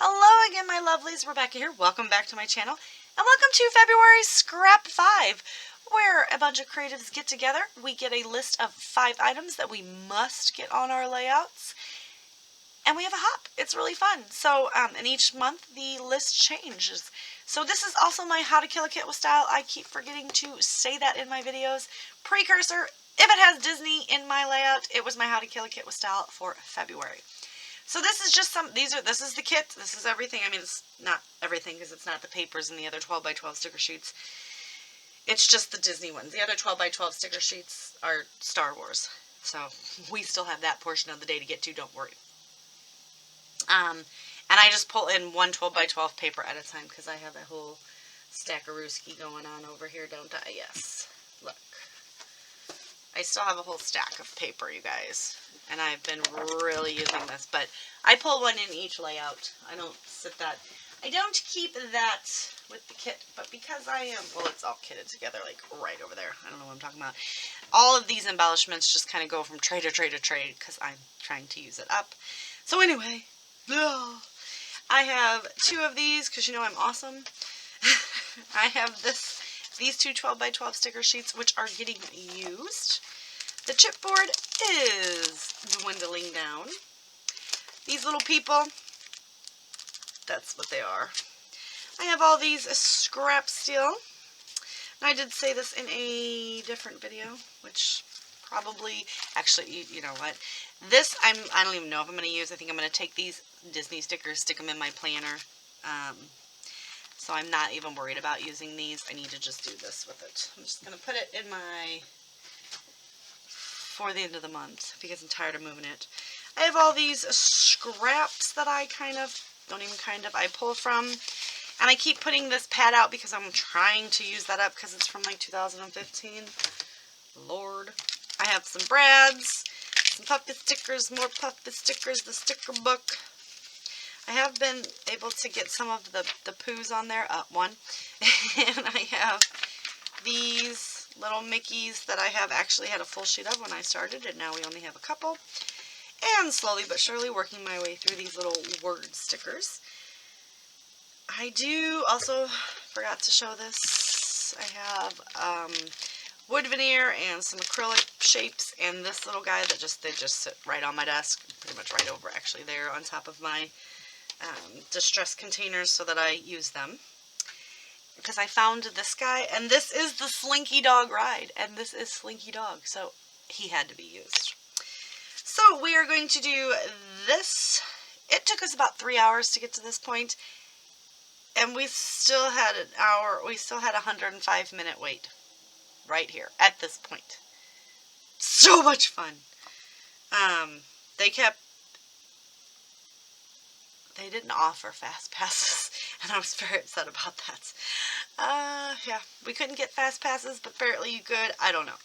Hello again, my lovelies. Rebecca here. Welcome back to my channel. And welcome to February Scrap 5, where a bunch of creatives get together. We get a list of 5 items that we must get on our layouts. And we have a hop. It's really fun. So, and each month the list changes. So this is also my How to Kill a Kit with Style. I keep forgetting to say that in my videos. Precursor. If it has Disney in my layout, it was my How to Kill a Kit with Style for February. So this is just this is the kit. This is everything. I mean, it's not everything because it's not the papers and the other 12 by 12 sticker sheets. It's just the Disney ones. The other 12 by 12 sticker sheets are Star Wars. So we still have that portion of the day to get to, don't worry. And I just pull in one 12 by 12 paper at a time because I have a whole stackarooski going on over here, don't I? Yes. Look. I still have a whole stack of paper, you guys. And I've been really using this, but I pull one in each layout. I don't keep that with the kit, but because I am, well, it's all kitted together, like right over there. I don't know what I'm talking about. All of these embellishments just kind of go from tray to tray to tray because I'm trying to use it up. So anyway, I have 2 of these because you know I'm awesome. I have these 2 12 by 12 sticker sheets, which are getting used. The chipboard is dwindling down. These little people, that's what they are. I have all these scrap steel. And I did say this in a different video, which probably, actually, you know what? This, I don't even know if I'm going to use. I think I'm going to take these Disney stickers, stick them in my planner. So I'm not even worried about using these. I need to just do this with it. I'm just going to put it in my, for the end of the month, because I'm tired of moving it. I have all these scraps that I I pull from. And I keep putting this pad out because I'm trying to use that up because it's from like 2015. Lord. I have some Brads, some puppet stickers, more puppet stickers, the sticker book. I have been able to get some of the poos on there, one. And I have these little Mickeys that I have actually had a full sheet of when I started, and now we only have a couple. And slowly but surely working my way through these little word stickers. I do also, forgot to show this, I have wood veneer and some acrylic shapes, and this little guy that they just sit right on my desk, pretty much right over actually there on top of my distress containers so that I use them. Because I found this guy, and this is the Slinky Dog Ride, and this is Slinky Dog, so he had to be used. So we are going to do this. It took us about 3 hours to get to this point, and we still had a 105-minute wait right here at this point. So much fun. They didn't offer fast passes, and I was very upset about that. Yeah, we couldn't get fast passes, but apparently you could. I don't know.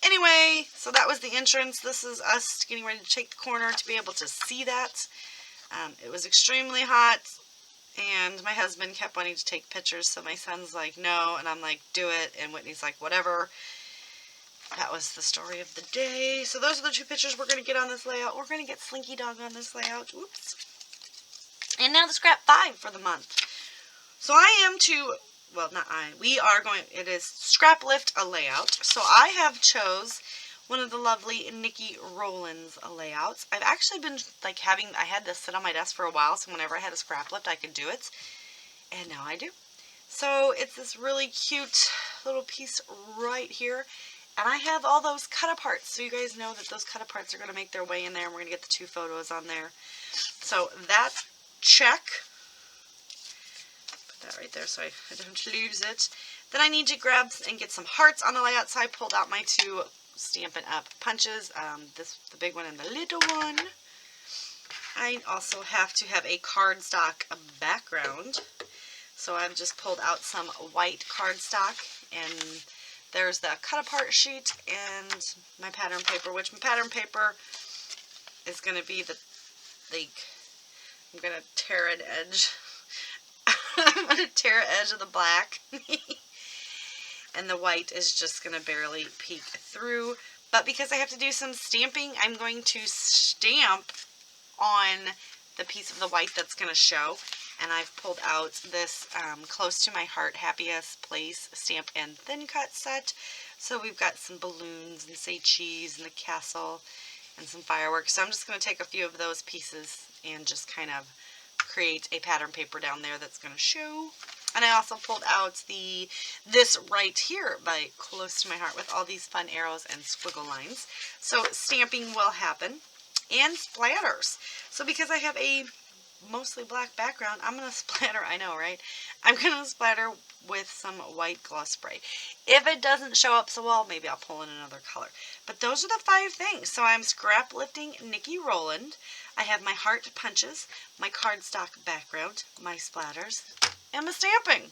Anyway, so that was the entrance. This is us getting ready to take the corner to be able to see that. It was extremely hot, and my husband kept wanting to take pictures, so my son's like, no, and I'm like, do it, and Whitney's like, whatever. That was the story of the day. So those are the 2 pictures we're going to get on this layout. We're going to get Slinky Dog on this layout. Oops. And now the scrap 5 for the month. So it is scrap lift a layout. So I have chose one of the lovely Nikki Rowland's layouts. I've actually been I had this sit on my desk for a while, so whenever I had a scrap lift I could do it. And now I do. So it's this really cute little piece right here. And I have all those cut aparts, so you guys know that those cut aparts are going to make their way in there, and we're going to get the 2 photos on there. So that's check. Put that right there so I don't lose it. Then I need to grab and get some hearts on the layout, so I pulled out my 2 Stampin' Up! Punches, the big one and the little one. I also have to have a cardstock background, so I've just pulled out some white cardstock, and there's the cut-apart sheet and my pattern paper, which my pattern paper is going to be I'm going to tear an edge. I'm going to tear an edge of the black. And the white is just going to barely peek through. But because I have to do some stamping, I'm going to stamp on the piece of the white that's going to show. And I've pulled out this Close to My Heart Happiest Place Stamp and Thin Cut set. So we've got some balloons and say cheese and the castle and some fireworks. So I'm just going to take a few of those pieces and just kind of create a pattern paper down there that's going to show. And I also pulled out this right here by Close to My Heart with all these fun arrows and squiggle lines. So stamping will happen. And splatters. So because I have a mostly black background, I'm going to splatter, I know, right? I'm going to splatter with some white gloss spray. If it doesn't show up so well, maybe I'll pull in another color. But those are the 5 things. So I'm scrap lifting Nikki Rowland. I have my heart punches, my cardstock background, my splatters, and my stamping.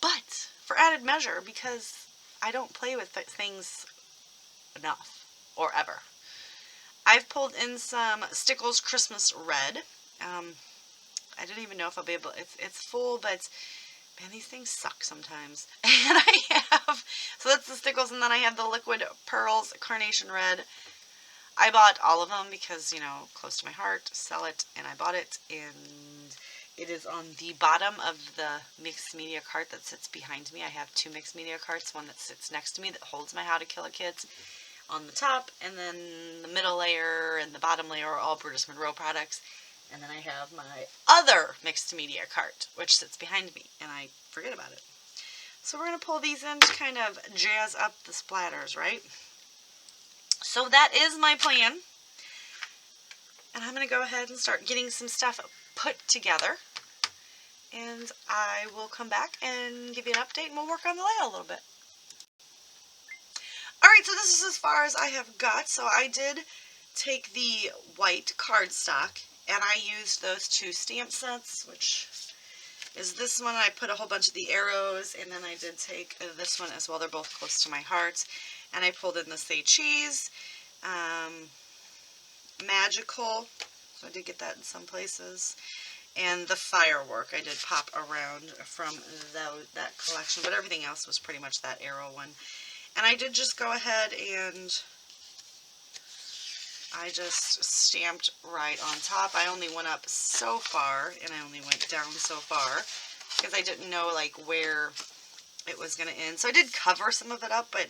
But for added measure, because I don't play with things enough or ever, I've pulled in some Stickles Christmas Red. I don't even know if I'll be able, it's full, but man, these things suck sometimes. And I have, so that's the Stickles, and then I have the Liquid Pearls Carnation Red. I bought all of them because, you know, close to my heart, sell it, and I bought it, and it is on the bottom of the mixed media cart that sits behind me. I have 2 mixed media carts, one that sits next to me that holds my How to Kill a Kit on the top, and then the middle layer and the bottom layer are all Brutus Monroe products. And then I have my other mixed media cart, which sits behind me, and I forget about it. So we're going to pull these in to kind of jazz up the splatters, right? So that is my plan. And I'm going to go ahead and start getting some stuff put together. And I will come back and give you an update, and we'll work on the layout a little bit. Alright, so this is as far as I have got. So I did take the white cardstock, and I used those 2 stamp sets, which is this one. I put a whole bunch of the arrows, and then I did take this one as well. They're both Close to My Heart. And I pulled in the Say Cheese, Magical, so I did get that in some places, and the Firework I did pop around from that collection, but everything else was pretty much that arrow one. And I did just go ahead and I just stamped right on top. I only went up so far, and I only went down so far, because I didn't know, like, where it was going to end. So I did cover some of it up, but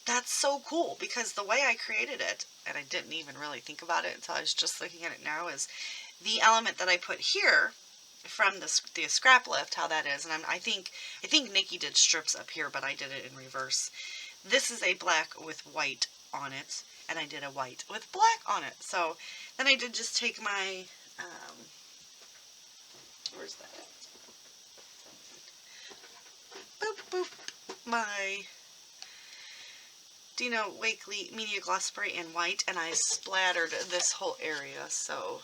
that's so cool, because the way I created it, and I didn't even really think about it until I was just looking at it now, is the element that I put here from the scrap lift, how that is. And I think Nikki did strips up here, but I did it in reverse. This is a black with white on it, and I did a white with black on it. So then I did just take my, where's that at? Boop, boop, my Dino Wakley Media Gloss Spray in white, and I splattered this whole area, so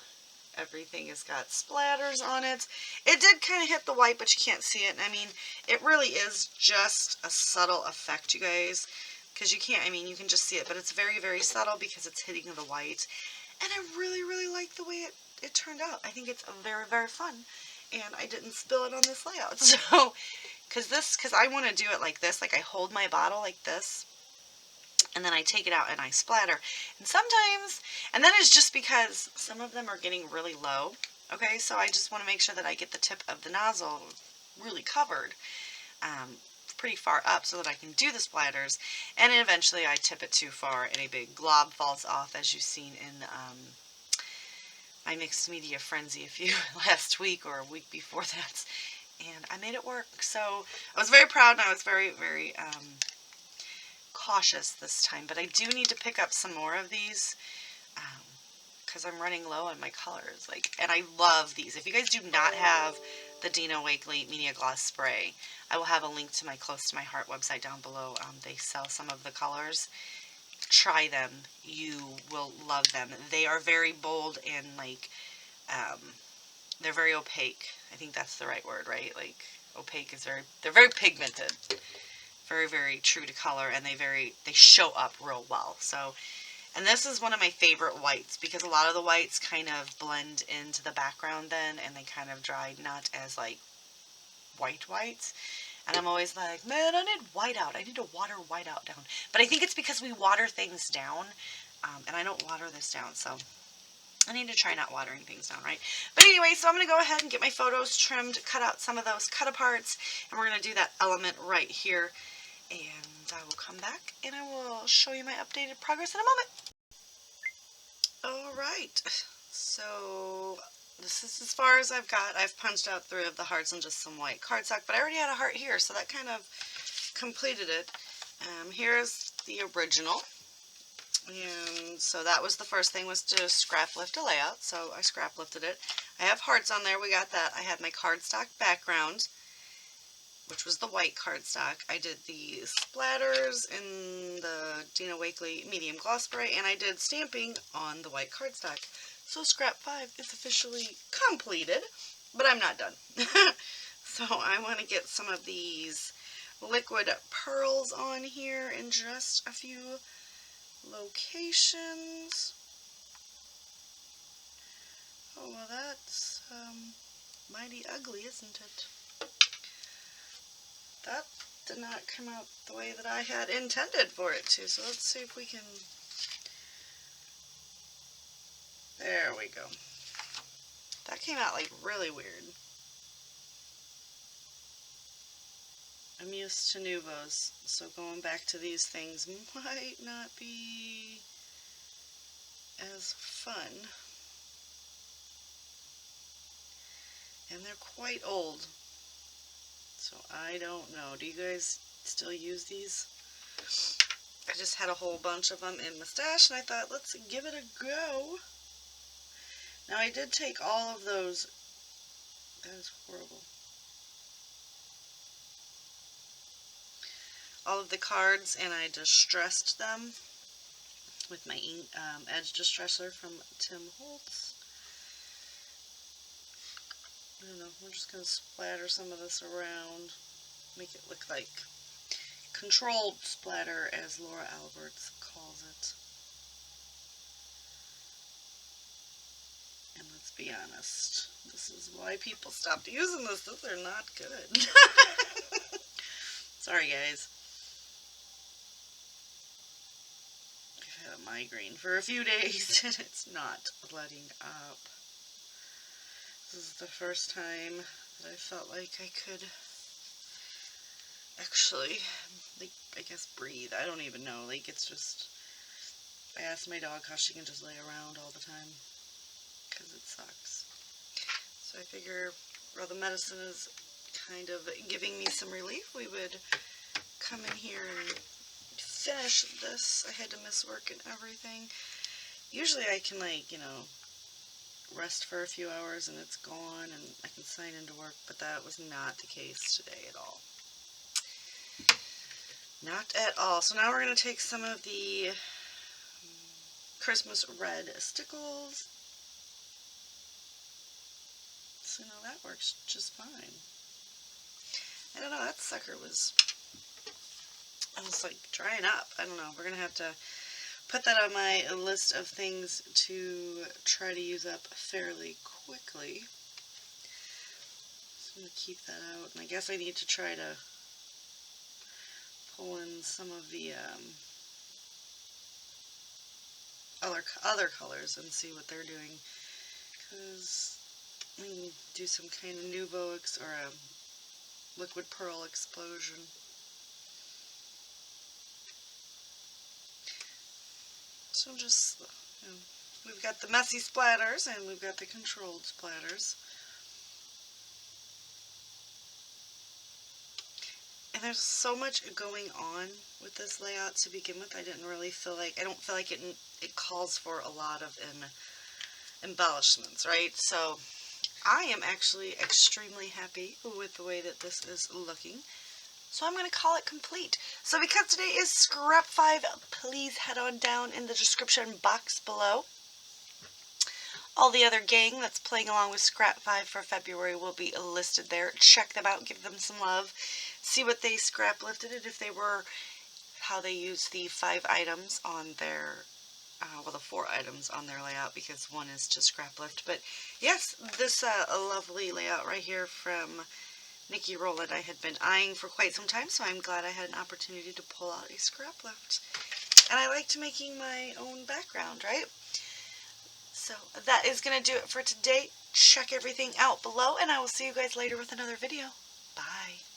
everything has got splatters on it. It did kind of hit the white, but you can't see it. I mean, it really is just a subtle effect, you guys, because you can't, I mean, you can just see it, but it's very, very subtle because it's hitting the white. And I really, really like the way it turned out. I think it's very, very fun, and I didn't spill it on this layout. So, because I want to do it like this, like I hold my bottle like this, and then I take it out and I splatter. And sometimes, and that is just because some of them are getting really low, okay? So I just want to make sure that I get the tip of the nozzle really covered pretty far up so that I can do the splatters. And then eventually I tip it too far and a big glob falls off, as you've seen in my Mixed Media Frenzy last week or a week before that. And I made it work. So I was very proud, and I was very, very cautious this time, but I do need to pick up some more of these because I'm running low on my colors. And I love these. If you guys do not have the Dino Wakley Media Gloss Spray, I will have a link to my Close to My Heart website down below. They sell some of the colors. Try them. You will love them. They are very bold and they're very opaque. I think that's the right word, right? Opaque is they're very pigmented. Very, very true to color, and they show up real well. So, and this is one of my favorite whites, because a lot of the whites kind of blend into the background then, and they kind of dry not as whites. And I'm always like, man, I need white out. I need to water white out down. But I think it's because we water things down, and I don't water this down. So I need to try not watering things down, right? But anyway, so I'm going to go ahead and get my photos trimmed, cut out some of those cut-aparts, and we're going to do that element right here. And I will come back and I will show you my updated progress in a moment. Alright, so this is as far as I've got. I've punched out 3 of the hearts and just some white cardstock, but I already had a heart here, so that kind of completed it. Here's the original. And so that was the first thing, was to scrap lift a layout. So I scrap lifted it. I have hearts on there. We got that. I had my cardstock background, which was the white cardstock. I did the splatters in the Dina Wakley medium gloss spray, and I did stamping on the white cardstock. So scrap 5 is officially completed, but I'm not done. So I want to get some of these liquid pearls on here in just a few locations. Oh, well, that's mighty ugly, isn't it? That did not come out the way that I had intended for it to, so let's see if we can... There we go. That came out like really weird. I'm used to Nuvos, so going back to these things might not be as fun. And they're quite old, so I don't know. Do you guys still use these? I just had a whole bunch of them in my stash, and I thought, let's give it a go. Now, I did take all of those. That is horrible. All of the cards, and I distressed them with my edge distresser from Tim Holtz. I don't know, we're just going to splatter some of this around, make it look like controlled splatter, as Laura Alberts calls it. And let's be honest, this is why people stopped using this. They're not good. Sorry, guys. I've had a migraine for a few days, and it's not letting up. This is the first time that I felt like I could actually, like, I guess breathe. I don't even know. Like, it's just, I asked my dog how she can just lay around all the time, because it sucks. So I figure, while the medicine is kind of giving me some relief, we would come in here and finish this. I had to miss work and everything. Usually I can, like, you know, rest for a few hours and it's gone and I can sign into work, but that was not the case today at all. Not at all. So now we're going to take some of the Christmas red stickles. So now that works just fine. I don't know, that sucker was, I was like drying up. I don't know, we're going to have to put that on my list of things to try to use up fairly quickly. So I'm going to keep that out, and I guess I need to try to pull in some of the other colors and see what they're doing, because we can do some kind of Nouveau or a liquid pearl explosion. So just, you know, we've got the messy splatters and we've got the controlled splatters. And there's so much going on with this layout to begin with. I don't feel like it calls for a lot of embellishments, right? So I am actually extremely happy with the way that this is looking. So I'm going to call it complete. So because today is Scrap 5, please head on down in the description box below. All the other gang that's playing along with Scrap 5 for February will be listed there. Check them out, give them some love, see what they scrap lifted, and if they were, how they used the 5 items on their, well, the 4 items on their layout, because one is to scrap lift. But yes, this lovely layout right here from Nikki Rowland I had been eyeing for quite some time, so I'm glad I had an opportunity to pull out a scrap lift. And I liked making my own background, right? So that is going to do it for today. Check everything out below, and I will see you guys later with another video. Bye.